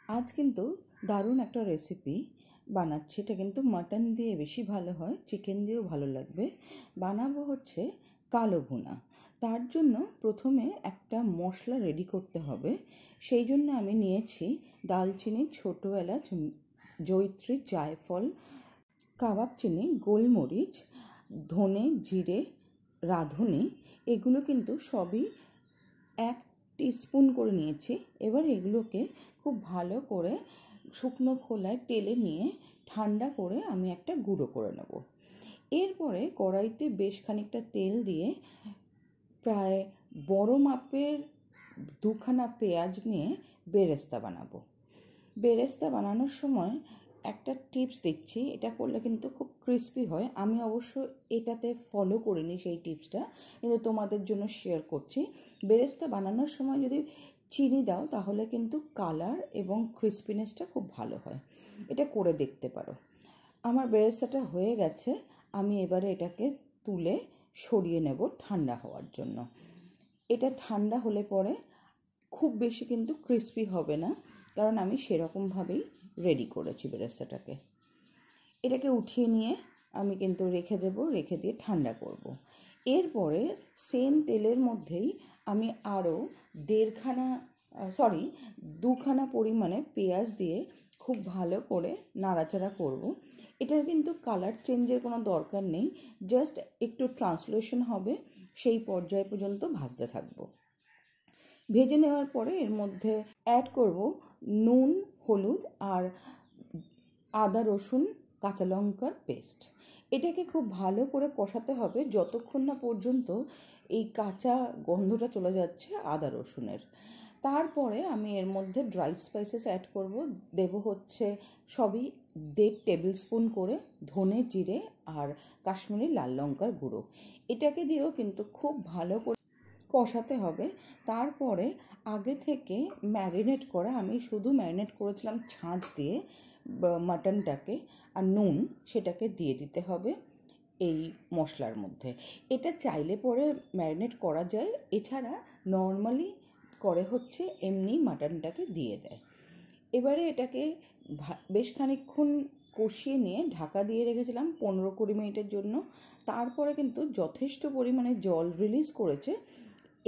আজ কিন্তু দারুণ একটা রেসিপি বানাচ্ছি। এটা কিন্তু মাটন দিয়ে বেশি ভালো হয়, চিকেন দিয়েও ভালো লাগবে। বানাবো হচ্ছে কালো ভুনা। তার জন্য প্রথমে একটা মশলা রেডি করতে হবে। সেই জন্য আমি নিয়েছি দালচিনি, ছোটো এলাচ, জয়িত্রী, জায়ফল, কাবাব চিনি, গোলমরিচ, ধনে, জিরে, রাঁধুনি। এগুলো কিন্তু সবই 1 টিস্পুন করে নিয়েছি। এবার এগুলোকে খুব ভালো করে শুকনো খোলায় তেলে নিয়ে ঠান্ডা করে আমি একটা গুঁড়ো করে নেব। এরপরে কড়াইতে বেশ খানিকটা তেল দিয়ে প্রায় বড় মাপের 2খানা পেঁয়াজ নিয়ে বেরেস্তা বানাবো। বেরেস্তা বানানোর সময় একটা টিপস দিচ্ছি, এটা করলে কিন্তু খুব ক্রিস্পি হয়। আমি অবশ্য এটাতে ফলো করিনি সেই টিপসটা, কিন্তু তোমাদের জন্য শেয়ার করছি। বেরেস্তা বানানোর সময় যদি চিনি দাও তাহলে কিন্তু কালার এবং ক্রিস্পিনেসটা খুব ভালো হয়। এটা করে দেখতে পারো। আমার বেরেস্তাটা হয়ে গেছে। আমি এবারে এটাকে তুলে সরিয়ে নেব ঠান্ডা হওয়ার জন্য। এটা ঠান্ডা হলে পরে খুব বেশি কিন্তু ক্রিস্পি হবে না, কারণ আমি সেরকমভাবেই রেডি করেছি বেরেস্তাটাকে। এটাকে উঠিয়ে নিয়ে আমি কিন্তু রেখে দেব, রেখে দিয়ে ঠান্ডা করব। এরপরে সেম তেলের মধ্যেই আমি আরও 2খানা পরিমাণে পেঁয়াজ দিয়ে খুব ভালো করে নাড়াচাড়া করব। এটার কিন্তু কালার চেঞ্জের কোনো দরকার নেই, জাস্ট একটু ট্রান্সলেশন হবে, সেই পর্যায় পর্যন্ত ভাজতে থাকব। ভেজে নেওয়ার পরে এর মধ্যে অ্যাড করব নুন, হলুদ আর আদা, রসুন, কাঁচা লঙ্কার পেস্ট। এটাকে খুব ভালো করে কষাতে হবে যতক্ষণ না পর্যন্ত এই কাঁচা গন্ধটা চলে যাচ্ছে আদা রসুনের। তারপরে আমি এর মধ্যে ড্রাই স্পাইসেস অ্যাড করব। দেব হচ্ছে সবই 1.5 টেবিল স্পুন করে ধনে, জিরে আর কাশ্মীরি লাল লঙ্কার গুঁড়ো। এটাকে দিয়েও কিন্তু খুব ভালো করে কষাতে হবে। তারপরে আগে থেকে ম্যারিনেট করা, আমি শুধু ম্যারিনেট করেছিলাম ছাঁচ দিয়ে মাটনটাকে, আর নুন, সেটাকে দিয়ে দিতে হবে এই মশলার মধ্যে। এটা চাইলে পরে ম্যারিনেট করা যায়, এছাড়া নর্মালি করে হচ্ছে এমনি মাটনটাকে দিয়ে দেয়। এবারে এটাকে বেশ খানিকক্ষণ কষিয়ে নিয়ে ঢাকা দিয়ে রেখেছিলাম 15-20 মিনিটের জন্য। তারপরে কিন্তু যথেষ্ট পরিমাণে জল রিলিজ করেছে।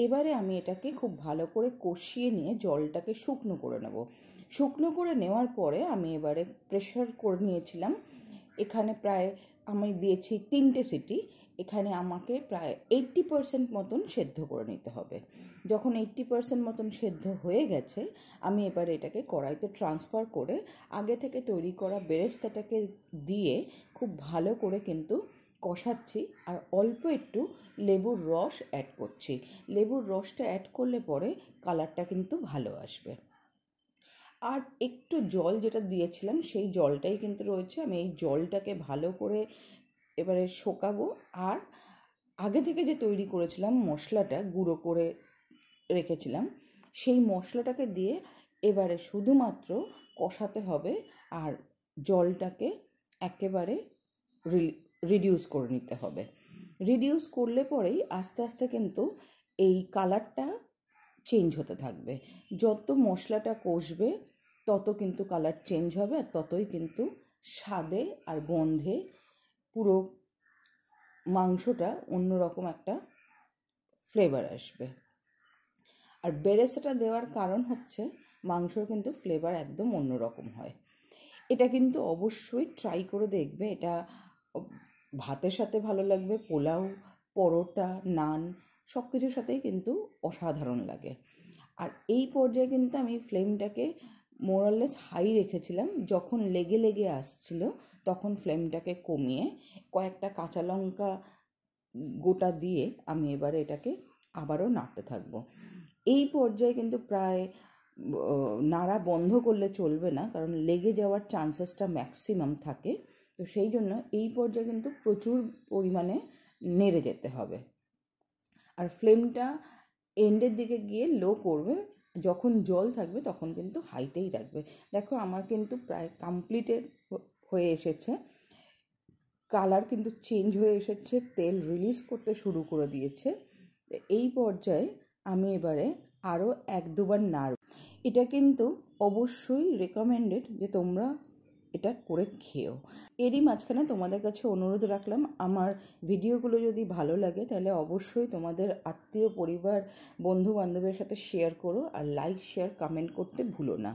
এবারে আমি এটাকে খুব ভালো করে কষিয়ে নিয়ে জলটাকে শুকনো করে নেব। শুকনো করে নেওয়ার পরে আমি এবারে প্রেশার করে নিয়েছিলাম। এখানে প্রায় আমি দিয়েছি 3টে সিটি। এখানে আমাকে প্রায় 80% মতন সেদ্ধ করে নিতে হবে। যখন 80% মতন সেদ্ধ হয়ে গেছে, আমি এবার এটাকে কড়াইতে ট্রান্সফার করে আগে থেকে তৈরি করা বেরেস্তাটাকে দিয়ে খুব ভালো করে কিন্তু কষাচ্ছি, আর অল্প একটু লেবুর রস অ্যাড করছি। লেবুর রসটা অ্যাড করলে পরে কালারটা কিন্তু ভালো আসবে। আর একটু জল যেটা দিয়েছিলাম সেই জলটাই কিন্তু রয়েছে। আমি এই জলটাকে ভালো করে এবারে শোকাবো। আর আগে থেকে যে তৈরি করেছিলাম মশলাটা, গুঁড়ো করে রেখেছিলাম, সেই মশলাটাকে দিয়ে এবারে শুধুমাত্র কষাতে হবে। আর জলটাকে একেবারে রিডিউস করে নিতে হবে। রিডিউস করলে পরেই আস্তে আস্তে কিন্তু এই কালারটা চেঞ্জ হতে থাকবে। যত মশলাটা কষবে তত কিন্তু কালার চেঞ্জ হবে, আর ততই কিন্তু স্বাদে আর গন্ধে পুরো মাংসটা অন্যরকম একটা ফ্লেভার আসবে। আর বেরেস্তাটা দেওয়ার কারণ হচ্ছে মাংসর কিন্তু ফ্লেভার একদম অন্যরকম হয়। এটা কিন্তু অবশ্যই ট্রাই করে দেখবে। এটা ভাতের সাথে ভালো লাগবে, পোলাও, পরোটা, নান সব কিছুর সাথেই কিন্তু অসাধারণ লাগে। আর এই পর্যায়ে কিন্তু আমি ফ্লেমটাকে মোরাললেস হাই রেখেছিলাম। যখন লেগে লেগে আসছিল তখন ফ্লেমটাকে কমিয়ে কয়েকটা কাঁচা লঙ্কা গোটা দিয়ে আমি এবারে এটাকে আবারও নাড়তে থাকবো। এই পর্যায়ে কিন্তু প্রায় নাড়া বন্ধ করলে চলবে না, কারণ লেগে যাওয়ার চান্সেসটা ম্যাক্সিমাম থাকে। তো সেই জন্য এই পর্যায়ে কিন্তু প্রচুর পরিমাণে নেড়ে যেতে হবে। আর ফ্লেমটা এন্ডের দিকে গিয়ে লো করবে, যখন জল থাকবে তখন কিন্তু হাইতেই রাখবে। দেখো আমার কিন্তু প্রায় কমপ্লিটেড হয়ে এসেছে। কালার কিন্তু চেঞ্জ হয়ে এসেছে, তেল রিলিজ করতে শুরু করে দিয়েছে। এই পর্যায়ে আমি এবারে আরও 1-2 বার নাড়ব। এটা কিন্তু অবশ্যই রেকমেন্ডেড যে তোমরা এটা করে খেও। এরই মাঝখানে তোমাদের কাছে অনুরোধ রাখলাম, আমার ভিডিওগুলো যদি ভালো লাগে তাহলে অবশ্যই তোমাদের আত্মীয় পরিবার বন্ধু বান্ধবের সাথে শেয়ার করো, আর লাইক শেয়ার কমেন্ট করতে ভুলো না।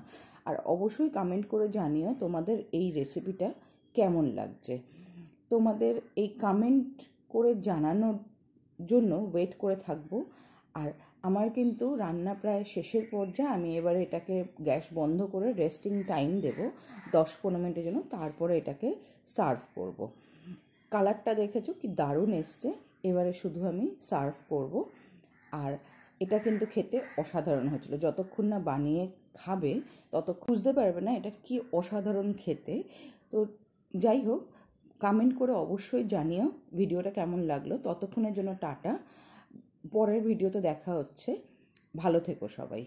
আর অবশ্যই কমেন্ট করে জানিও তোমাদের এই রেসিপিটা কেমন লাগছে। তোমাদের এই কমেন্ট করে জানানোর জন্য ওয়েট করে থাকবো। আর আমার কিন্তু রান্না প্রায় শেষের পর্যায়ে, আমি এবারে এটাকে গ্যাস বন্ধ করে রেস্টিং টাইম দেব 10-15 মিনিটের জন্য, তারপরে এটাকে সার্ভ করব। কালারটা দেখেছো কি দারুণ এসছে। এবারে শুধু আমি সার্ভ করব। আর এটা কিন্তু খেতে অসাধারণ হয়েছিল, যতক্ষণ না বানিয়ে খাবে ততক্ষণ বুঝতে পারবে না এটা কি অসাধারণ খেতে। তো যাই হোক, কমেন্ট করে অবশ্যই জানিও ভিডিওটা কেমন লাগলো। ততক্ষণের জন্য টাটা, পরের ভিডিওতে দেখা হচ্ছে। ভালো থেকো সবাই।